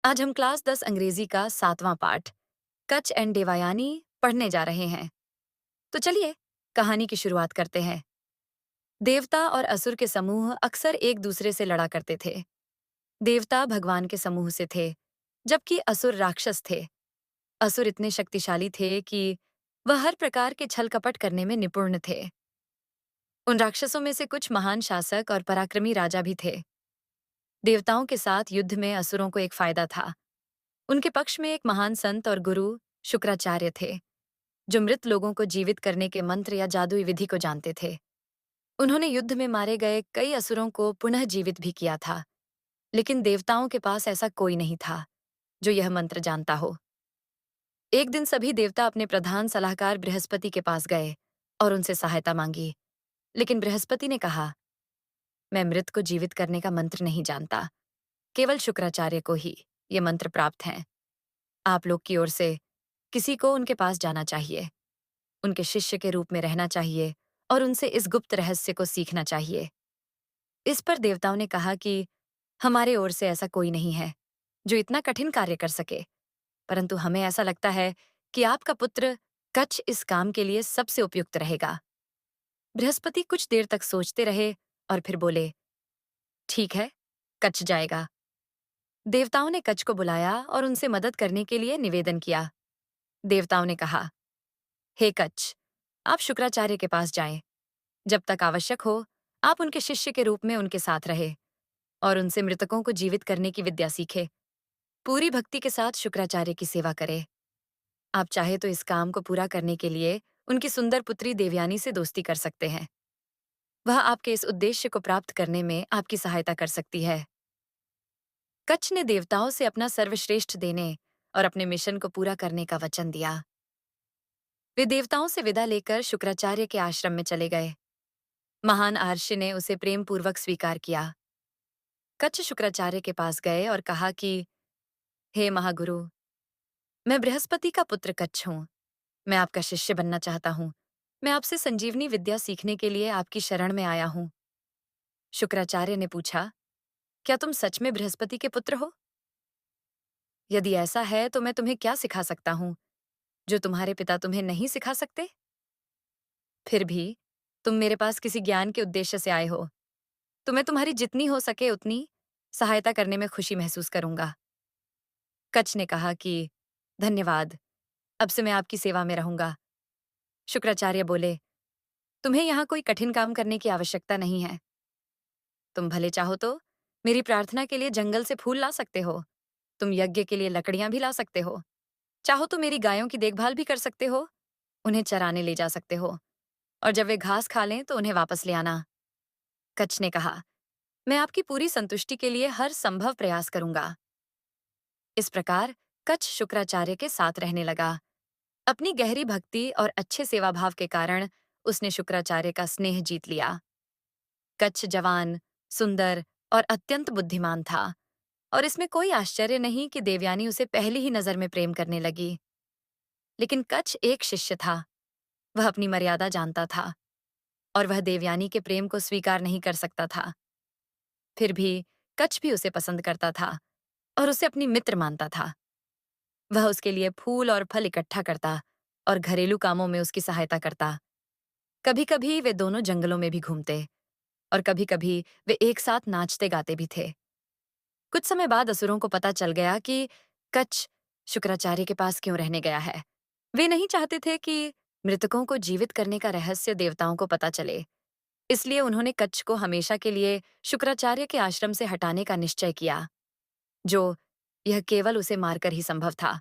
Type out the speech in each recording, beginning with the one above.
आज हम क्लास 10 अंग्रेजी का 7वां पाठ कच एंड देवयानी पढ़ने जा रहे हैं। तो चलिए कहानी की शुरुआत करते हैं। देवता और असुर के समूह अक्सर एक दूसरे से लड़ा करते थे। देवता भगवान के समूह से थे, जबकि असुर राक्षस थे। असुर इतने शक्तिशाली थे कि वह हर प्रकार के छल कपट करने में निपुण थे। उन राक्षसों में से कुछ महान शासक और पराक्रमी राजा भी थे। देवताओं के साथ युद्ध में असुरों को एक फायदा था। उनके पक्ष में एक महान संत और गुरु शुक्राचार्य थे, जो मृत लोगों को जीवित करने के मंत्र या जादुई विधि को जानते थे। उन्होंने युद्ध में मारे गए कई असुरों को पुनः जीवित भी किया था, लेकिन देवताओं के पास ऐसा कोई नहीं था जो यह मंत्र जानता हो। एक दिन सभी देवता अपने प्रधान सलाहकार बृहस्पति के पास गए और उनसे सहायता मांगी, लेकिन बृहस्पति ने कहा, मैं मृत को जीवित करने का मंत्र नहीं जानता, केवल शुक्राचार्य को ही ये मंत्र प्राप्त हैं। आप लोग की ओर से किसी को उनके पास जाना चाहिए, उनके शिष्य के रूप में रहना चाहिए और उनसे इस गुप्त रहस्य को सीखना चाहिए। इस पर देवताओं ने कहा कि हमारे ओर से ऐसा कोई नहीं है जो इतना कठिन कार्य कर सके, परंतु हमें ऐसा लगता है कि आपका पुत्र कच्छ इस काम के लिए सबसे उपयुक्त रहेगा। बृहस्पति कुछ देर तक सोचते रहे और फिर बोले, ठीक है, कच्छ जाएगा। देवताओं ने कच्छ को बुलाया और उनसे मदद करने के लिए निवेदन किया। देवताओं ने कहा, हे कच्छ, आप शुक्राचार्य के पास जाएं। जब तक आवश्यक हो, आप उनके शिष्य के रूप में उनके साथ रहे और उनसे मृतकों को जीवित करने की विद्या सीखे। पूरी भक्ति के साथ शुक्राचार्य की सेवा करें। आप चाहे तो इस काम को पूरा करने के लिए उनकी सुंदर पुत्री देवयानी से दोस्ती कर सकते हैं। वह आपके इस उद्देश्य को प्राप्त करने में आपकी सहायता कर सकती है। कच्छ ने देवताओं से अपना सर्वश्रेष्ठ देने और अपने मिशन को पूरा करने का वचन दिया। वे देवताओं से विदा लेकर शुक्राचार्य के आश्रम में चले गए। महान आर्षि ने उसे प्रेम पूर्वक स्वीकार किया। कच्छ शुक्राचार्य के पास गए और कहा कि हे महागुरु, मैं बृहस्पति का पुत्र कच्छ हूँ। मैं आपका शिष्य बनना चाहता हूँ। मैं आपसे संजीवनी विद्या सीखने के लिए आपकी शरण में आया हूँ। शुक्राचार्य ने पूछा, क्या तुम सच में बृहस्पति के पुत्र हो? यदि ऐसा है तो मैं तुम्हें क्या सिखा सकता हूँ जो तुम्हारे पिता तुम्हें नहीं सिखा सकते? फिर भी तुम मेरे पास किसी ज्ञान के उद्देश्य से आए हो, तो मैं तुम्हारी जितनी हो सके उतनी सहायता करने में खुशी महसूस करूंगा। कच्छ ने कहा कि धन्यवाद, अब से मैं आपकी सेवा में रहूंगा। शुक्राचार्य बोले, तुम्हें यहाँ कोई कठिन काम करने की आवश्यकता नहीं है। तुम भले चाहो तो मेरी प्रार्थना के लिए जंगल से फूल ला सकते हो। तुम यज्ञ के लिए लकड़ियां भी ला सकते हो। चाहो तो मेरी गायों की देखभाल भी कर सकते हो, उन्हें चराने ले जा सकते हो, और जब वे घास खा लें तो उन्हें वापस ले आना। कच्छ ने कहा, मैं आपकी पूरी संतुष्टि के लिए हर संभव प्रयास करूंगा। इस प्रकार कच्छ शुक्राचार्य के साथ रहने लगा। अपनी गहरी भक्ति और अच्छे सेवा भाव के कारण उसने शुक्राचार्य का स्नेह जीत लिया। कच्छ जवान, सुंदर और अत्यंत बुद्धिमान था, और इसमें कोई आश्चर्य नहीं कि देवयानी उसे पहली ही नजर में प्रेम करने लगी। लेकिन कच्छ एक शिष्य था। वह अपनी मर्यादा जानता था और वह देवयानी के प्रेम को स्वीकार नहीं कर सकता था। फिर भी कच्छ भी उसे पसंद करता था और उसे अपनी मित्र मानता था। वह उसके लिए फूल और फल इकट्ठा करता और घरेलू कामों में उसकी सहायता करता। कभी कभी वे दोनों जंगलों में भी घूमते और कभी कभी वे एक साथ नाचते गाते भी थे। कुछ समय बाद असुरों को पता चल गया कि कच्छ शुक्राचार्य के पास क्यों रहने गया है। वे नहीं चाहते थे कि मृतकों को जीवित करने का रहस्य देवताओं को पता चले। इसलिए उन्होंने कच्छ को हमेशा के लिए शुक्राचार्य के आश्रम से हटाने का निश्चय किया, जो यह केवल उसे मारकर ही संभव था।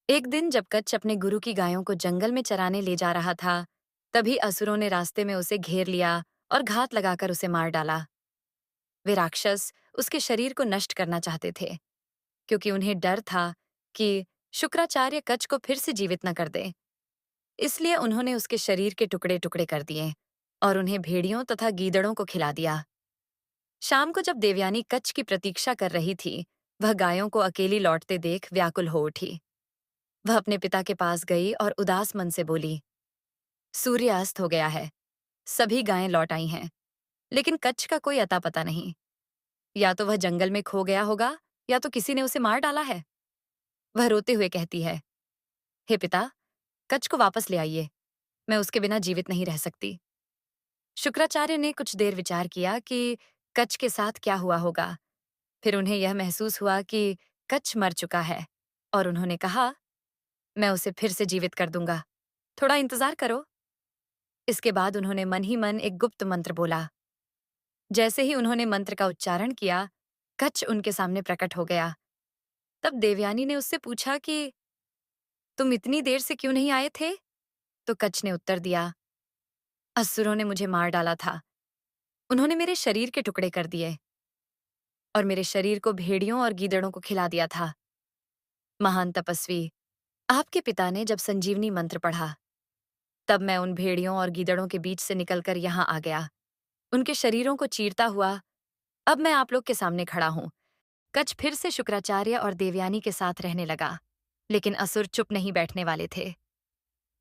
एक दिन जब कच्छ अपने गुरु की गायों को जंगल में चराने ले जा रहा था, तभी असुरों ने रास्ते में उसे घेर लिया और घात लगाकर उसे मार डाला। वे राक्षस उसके शरीर को नष्ट करना चाहते थे, क्योंकि उन्हें डर था कि शुक्राचार्य कच्छ को फिर से जीवित न कर दे। इसलिए उन्होंने उसके शरीर के टुकड़े टुकड़े कर दिए और उन्हें भेड़ियों तथा गीदड़ों को खिला दिया। शाम को जब देवयानी कच्छ की प्रतीक्षा कर रही थी, वह गायों को अकेली लौटते देख व्याकुल हो उठी। वह अपने पिता के पास गई और उदास मन से बोली, सूर्य अस्त हो गया है, सभी गायें लौट आई हैं, लेकिन कच्छ का कोई अता पता नहीं। या तो वह जंगल में खो गया होगा या तो किसी ने उसे मार डाला है। वह रोते हुए कहती है, हे पिता, कच को वापस ले आइए। मैं उसके बिना जीवित नहीं रह सकती। शुक्राचार्य ने कुछ देर विचार किया कि कच के साथ क्या हुआ होगा। फिर उन्हें यह महसूस हुआ कि कच मर चुका है और उन्होंने कहा, मैं उसे फिर से जीवित कर दूंगा। थोड़ा इंतजार करो। इसके बाद उन्होंने मन ही मन एक गुप्त मंत्र बोला। जैसे ही उन्होंने मंत्र का उच्चारण किया, कच उनके सामने प्रकट हो गया। तब देवयानी ने उससे पूछा कि तुम इतनी देर से क्यों नहीं आए थे? तो कच ने उत्तर दिया, असुरों ने मुझे मार डाला था। उन्होंने मेरे शरीर के टुकड़े कर दिए और मेरे शरीर को भेड़ियों और गीदड़ों को खिला दिया था। महान तपस्वी, आपके पिता ने जब संजीवनी मंत्र पढ़ा, तब मैं उन भेड़ियों और गीदड़ों के बीच से निकलकर यहाँ आ गया। उनके शरीरों को चीरता हुआ अब मैं आप लोग के सामने खड़ा हूँ। कच फिर से शुक्राचार्य और देवयानी के साथ रहने लगा, लेकिन असुर चुप नहीं बैठने वाले थे।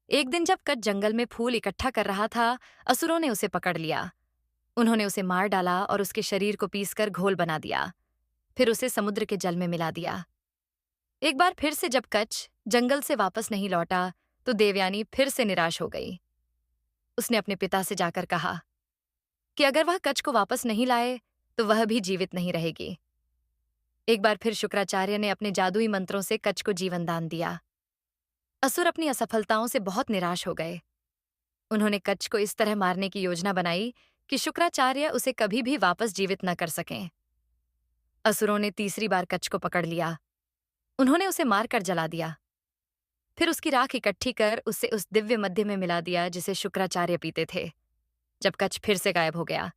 एक दिन जब कच जंगल में फूल इकट्ठा कर रहा था, असुरों ने उसे पकड़ लिया। उन्होंने उसे मार डाला और उसके शरीर को पीसकर घोल बना दिया। फिर उसे समुद्र के जल में मिला दिया। एक बार फिर से जब कच जंगल से वापस नहीं लौटा, तो देवयानी फिर से निराश हो गई। उसने अपने पिता से जाकर कहा कि अगर वह कच को वापस नहीं लाए, तो वह भी जीवित नहीं रहेगी। एक बार फिर शुक्राचार्य ने अपने जादुई मंत्रों से कच को जीवन दान दिया। असुर अपनी असफलताओं से बहुत निराश हो गए। उन्होंने कच को इस तरह मारने की योजना बनाई कि शुक्राचार्य उसे कभी भी वापस जीवित न कर सकें। असुरों ने तीसरी बार कच को पकड़ लिया। उन्होंने उसे मारकर जला दिया। फिर उसकी राख इकट्ठी कर उसे उस दिव्य मध्य में मिला दिया जिसे शुक्राचार्य पीते थे। जब कच फिर से गायब हो गया,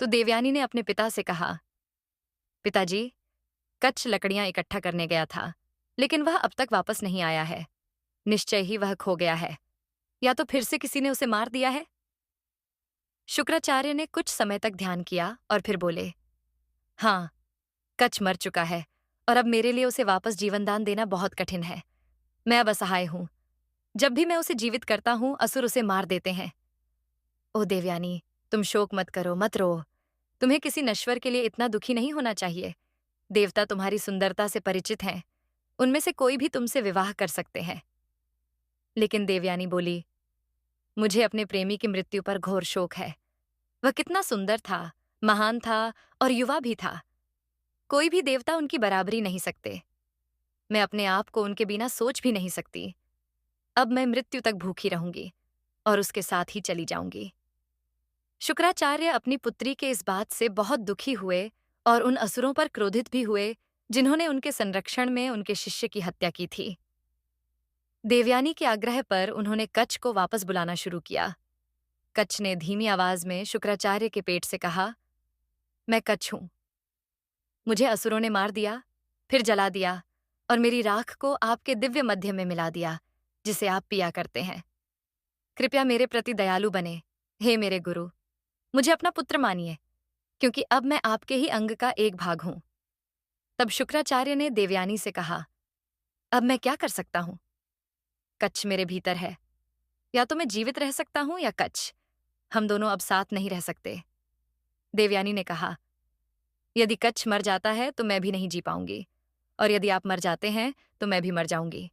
तो देवयानी ने अपने पिता से कहा, पिताजी, कच लकड़ियां इकट्ठा करने गया था, लेकिन वह अब तक वापस नहीं आया है। निश्चय ही वह खो गया है, या तो फिर से किसी ने उसे मार दिया है। शुक्राचार्य ने कुछ समय तक ध्यान किया और फिर बोले, हाँ, कच मर चुका है और अब मेरे लिए उसे वापस जीवनदान देना बहुत कठिन है। मैं अब असहाय हूं। जब भी मैं उसे जीवित करता हूं, असुर उसे मार देते हैं। ओह देवयानी, तुम शोक मत करो, मत रो। तुम्हें किसी नश्वर के लिए इतना दुखी नहीं होना चाहिए। देवता तुम्हारी सुंदरता से परिचित हैं। उनमें से कोई भी तुमसे विवाह कर सकते हैं। लेकिन देवयानी बोली, मुझे अपने प्रेमी की मृत्यु पर घोर शोक है। वह कितना सुंदर था, महान था और युवा भी था। कोई भी देवता उनकी बराबरी नहीं सकते। मैं अपने आप को उनके बिना सोच भी नहीं सकती। अब मैं मृत्यु तक भूखी रहूंगी और उसके साथ ही चली जाऊंगी। शुक्राचार्य अपनी पुत्री के इस बात से बहुत दुखी हुए और उन असुरों पर क्रोधित भी हुए जिन्होंने उनके संरक्षण में उनके शिष्य की हत्या की थी। देवयानी के आग्रह पर उन्होंने कच को वापस बुलाना शुरू किया। कच ने धीमी आवाज में शुक्राचार्य के पेट से कहा, मैं कच हूं। मुझे असुरों ने मार दिया, फिर जला दिया और मेरी राख को आपके दिव्य मध्य में मिला दिया, जिसे आप पिया करते हैं। कृपया मेरे प्रति दयालु बने, हे मेरे गुरु। मुझे अपना पुत्र मानिए, क्योंकि अब मैं आपके ही अंग का एक भाग हूं। तब शुक्राचार्य ने देवयानी से कहा, अब मैं क्या कर सकता हूं? कच मेरे भीतर है। या तो मैं जीवित रह सकता हूं या कच। हम दोनों अब साथ नहीं रह सकते। देवयानी ने कहा, यदि कच मर जाता है तो मैं भी नहीं जी पाऊंगी, और यदि आप मर जाते हैं तो मैं भी मर जाऊंगी।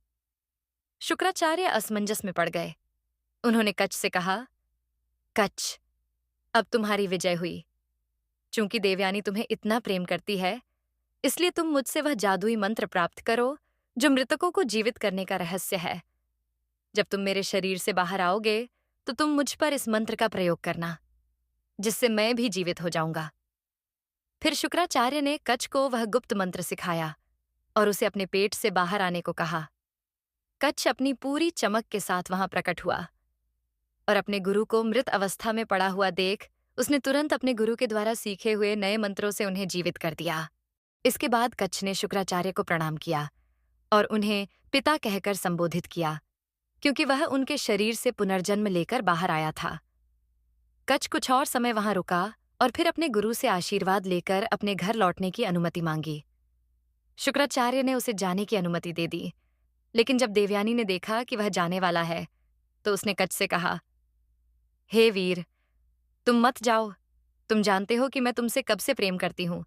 शुक्राचार्य असमंजस में पड़ गए। उन्होंने कच से कहा, कच, अब तुम्हारी विजय हुई। चूंकि देवयानी तुम्हें इतना प्रेम करती है, इसलिए तुम मुझसे वह जादुई मंत्र प्राप्त करो जो मृतकों को जीवित करने का रहस्य है। जब तुम मेरे शरीर से बाहर आओगे, तो तुम मुझ पर इस मंत्र का प्रयोग करना, जिससे मैं भी जीवित हो जाऊंगा। फिर शुक्राचार्य ने कच को वह गुप्त मंत्र सिखाया और उसे अपने पेट से बाहर आने को कहा। कच अपनी पूरी चमक के साथ वहां प्रकट हुआ और अपने गुरु को मृत अवस्था में पड़ा हुआ देख उसने तुरंत अपने गुरु के द्वारा सीखे हुए नए मंत्रों से उन्हें जीवित कर दिया। इसके बाद कच ने शुक्राचार्य को प्रणाम किया और उन्हें पिता कहकर संबोधित किया, क्योंकि वह उनके शरीर से पुनर्जन्म लेकर बाहर आया था। कच कुछ और समय वहां रुका और फिर अपने गुरु से आशीर्वाद लेकर अपने घर लौटने की अनुमति मांगी। शुक्राचार्य ने उसे जाने की अनुमति दे दी, लेकिन जब देवयानी ने देखा कि वह जाने वाला है, तो उसने कच से कहा, हे वीर, तुम मत जाओ। तुम जानते हो कि मैं तुमसे कब से प्रेम करती हूं।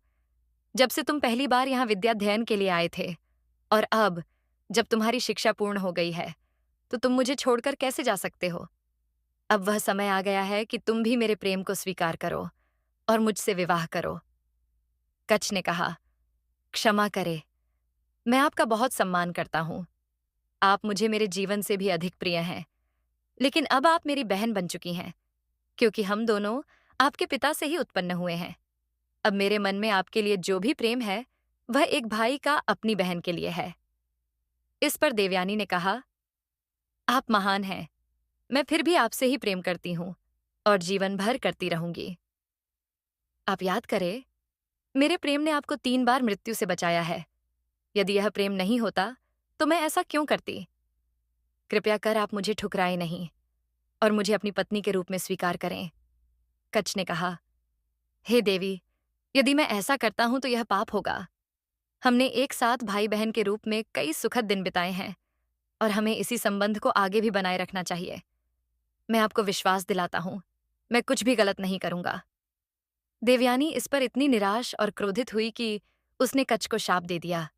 जब से तुम पहली बार यहाँ विद्याध्ययन के लिए आए थे, और अब जब तुम्हारी शिक्षा पूर्ण हो गई है, तो तुम मुझे छोड़कर कैसे जा सकते हो? अब वह समय आ गया है कि तुम भी मेरे प्रेम को स्वीकार करो और मुझसे विवाह करो। कच ने कहा, क्षमा करे, मैं आपका बहुत सम्मान करता हूँ। आप मुझे मेरे जीवन से भी अधिक प्रिय हैं, लेकिन अब आप मेरी बहन बन चुकी हैं, क्योंकि हम दोनों आपके पिता से ही उत्पन्न हुए हैं। अब मेरे मन में आपके लिए जो भी प्रेम है, वह एक भाई का अपनी बहन के लिए है। इस पर देवयानी ने कहा, आप महान हैं। मैं फिर भी आपसे ही प्रेम करती हूँ और जीवन भर करती रहूंगी। आप याद करें, मेरे प्रेम ने आपको 3 बार मृत्यु से बचाया है। यदि यह प्रेम नहीं होता, तो मैं ऐसा क्यों करती? कृपया कर आप मुझे ठुकराएं नहीं और मुझे अपनी पत्नी के रूप में स्वीकार करें। कच ने कहा, हे देवी, यदि मैं ऐसा करता हूं तो यह पाप होगा। हमने एक साथ भाई बहन के रूप में कई सुखद दिन बिताए हैं और हमें इसी संबंध को आगे भी बनाए रखना चाहिए। मैं आपको विश्वास दिलाता हूं, मैं कुछ भी गलत नहीं करूंगा। देवयानी इस पर इतनी निराश और क्रोधित हुई कि उसने कच को शाप दे दिया।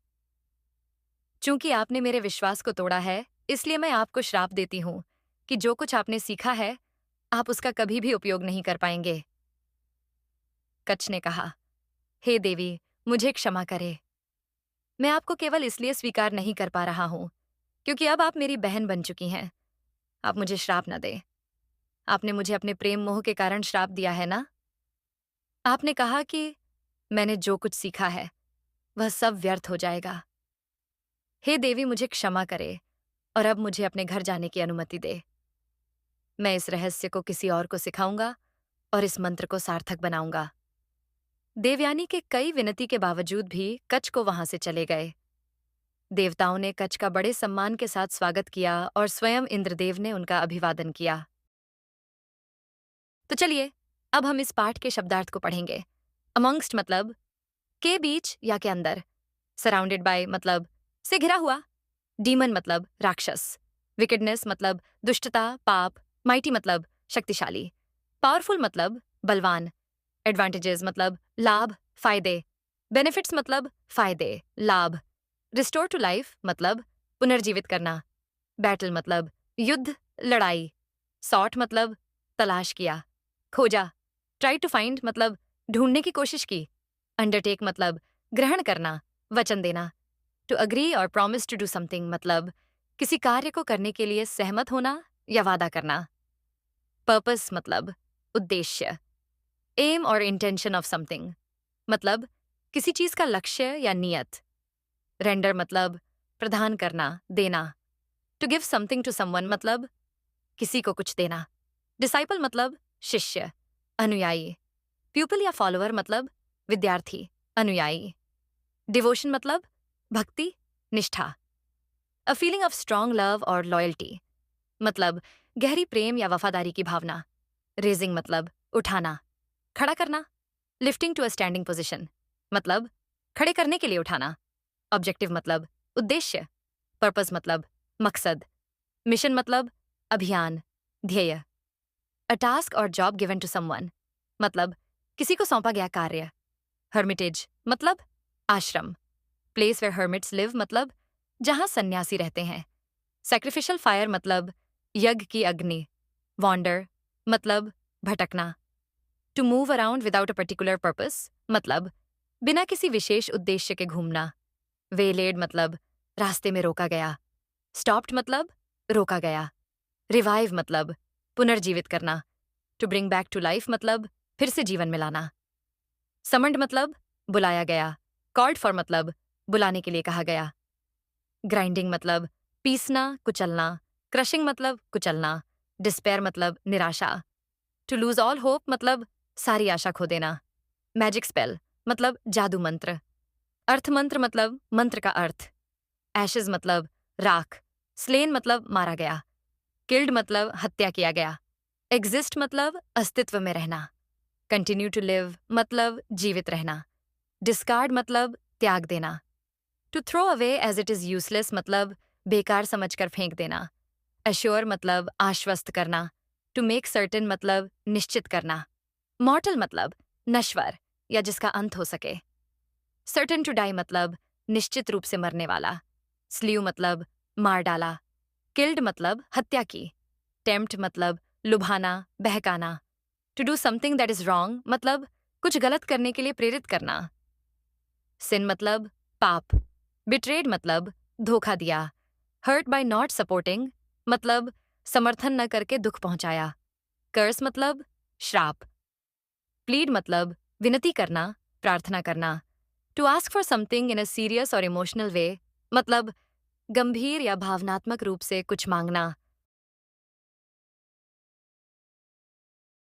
चूंकि आपने मेरे विश्वास को तोड़ा है, इसलिए मैं आपको श्राप देती हूं कि जो कुछ आपने सीखा है, आप उसका कभी भी उपयोग नहीं कर पाएंगे। कच ने कहा, हे देवी, मुझे क्षमा करे। मैं आपको केवल इसलिए स्वीकार नहीं कर पा रहा हूं क्योंकि अब आप मेरी बहन बन चुकी हैं। आप मुझे श्राप न दें। आपने मुझे अपने प्रेम मोह के कारण श्राप दिया है ना? आपने कहा कि मैंने जो कुछ सीखा है, वह सब व्यर्थ हो जाएगा। हे देवी, मुझे क्षमा करे और अब मुझे अपने घर जाने की अनुमति दे। मैं इस रहस्य को किसी और को सिखाऊंगा और इस मंत्र को सार्थक बनाऊंगा। देवयानी के कई विनती के बावजूद भी कच को वहां से चले गए। देवताओं ने कच का बड़े सम्मान के साथ स्वागत किया और स्वयं इंद्रदेव ने उनका अभिवादन किया। तो चलिए, अब हम इस पाठ के शब्दार्थ को पढ़ेंगे। अमंगस्ट मतलब के बीच या के अंदर। सराउंडेड बाय मतलब से घिरा हुआ। डीमन मतलब राक्षस। विकेडनेस मतलब दुष्टता, पाप। माइटी मतलब शक्तिशाली। पावरफुल मतलब बलवान। एडवांटेजेस मतलब लाभ, फायदे। बेनिफिट्स मतलब फायदे, लाभ। रिस्टोर टू लाइफ मतलब पुनर्जीवित करना। बैटल मतलब युद्ध, लड़ाई। सॉट मतलब तलाश किया, खोजा। ट्राई टू फाइंड मतलब ढूंढने की कोशिश की। अंडरटेक मतलब ग्रहण करना, वचन देना। टू अग्री और प्रॉमिस टू डू समथिंग मतलब किसी कार्य को करने के लिए सहमत होना या वादा करना। पर्पस मतलब उद्देश्य। एम और इंटेंशन ऑफ समथिंग मतलब किसी चीज का लक्ष्य या नियत। रेंडर मतलब प्रदान करना, देना। To give something to someone मतलब किसी को कुछ देना। डिसाइपल मतलब शिष्य, अनुयायी। प्यूपिल या फॉलोअर मतलब विद्यार्थी, अनुयायी। डिवोशन मतलब भक्ति, निष्ठा। A feeling of strong love और लॉयल्टी मतलब गहरी प्रेम या वफादारी की भावना। रेजिंग मतलब उठाना, खड़ा करना। Lifting to a standing position मतलब खड़े करने के लिए उठाना। ऑब्जेक्टिव मतलब उद्देश्य। पर्पस मतलब मकसद। मिशन मतलब अभियान, ध्येय। अ टास्क और जॉब गिवन टू समवन मतलब किसी को सौंपा गया कार्य। हर्मिटेज मतलब आश्रम। प्लेस वेयर हर्मिट्स लिव मतलब जहां सन्यासी रहते हैं। सैक्रिफिशियल फायर मतलब यज्ञ की अग्नि। वॉन्डर मतलब भटकना। To move around without a particular purpose मतलब बिना किसी विशेष उद्देश्य के घूमना। वेलेड मतलब रास्ते में रोका गया। स्टॉप्ड मतलब रोका गया। रिवाइव मतलब पुनर्जीवित करना। To bring back to life मतलब फिर से जीवन में लाना। समन्ड मतलब बुलाया गया। कॉल्ड फॉर मतलब बुलाने के लिए कहा गया। ग्राइंडिंग मतलब पीसना, कुचलना। क्रशिंग मतलब कुचलना। डिस्पेयर मतलब निराशा। टू लूज ऑल होप मतलब सारी आशा खो देना। मैजिक स्पेल मतलब जादू मंत्र। अर्थ मंत्र मतलब मंत्र का अर्थ। एशेज मतलब राख। स्लेन मतलब मारा गया। किल्ड मतलब हत्या किया गया। एग्जिस्ट मतलब अस्तित्व में रहना। कंटिन्यू टू लिव मतलब जीवित रहना। डिस्कार्ड मतलब त्याग देना। To throw away as it is useless मतलब बेकार समझकर फेंक देना। अश्योर मतलब आश्वस्त करना। टू मेक सर्टेन मतलब निश्चित करना। मॉर्टल मतलब नश्वर या जिसका अंत हो सके। सर्टेन टू डाई मतलब निश्चित रूप से मरने वाला। स्ल्यू मतलब मार डाला। किल्ड मतलब हत्या की। टेम्प्ट मतलब लुभाना, बहकाना। To do something that is wrong मतलब कुछ गलत करने के लिए प्रेरित करना। सिन मतलब पाप। बिट्रेड मतलब धोखा दिया। हर्ट बाय नॉट सपोर्टिंग मतलब समर्थन न करके दुख पहुंचाया। कर्स मतलब श्राप। प्लीड मतलब विनती करना, प्रार्थना करना। To ask for something in a serious और इमोशनल वे मतलब गंभीर या भावनात्मक रूप से कुछ मांगना,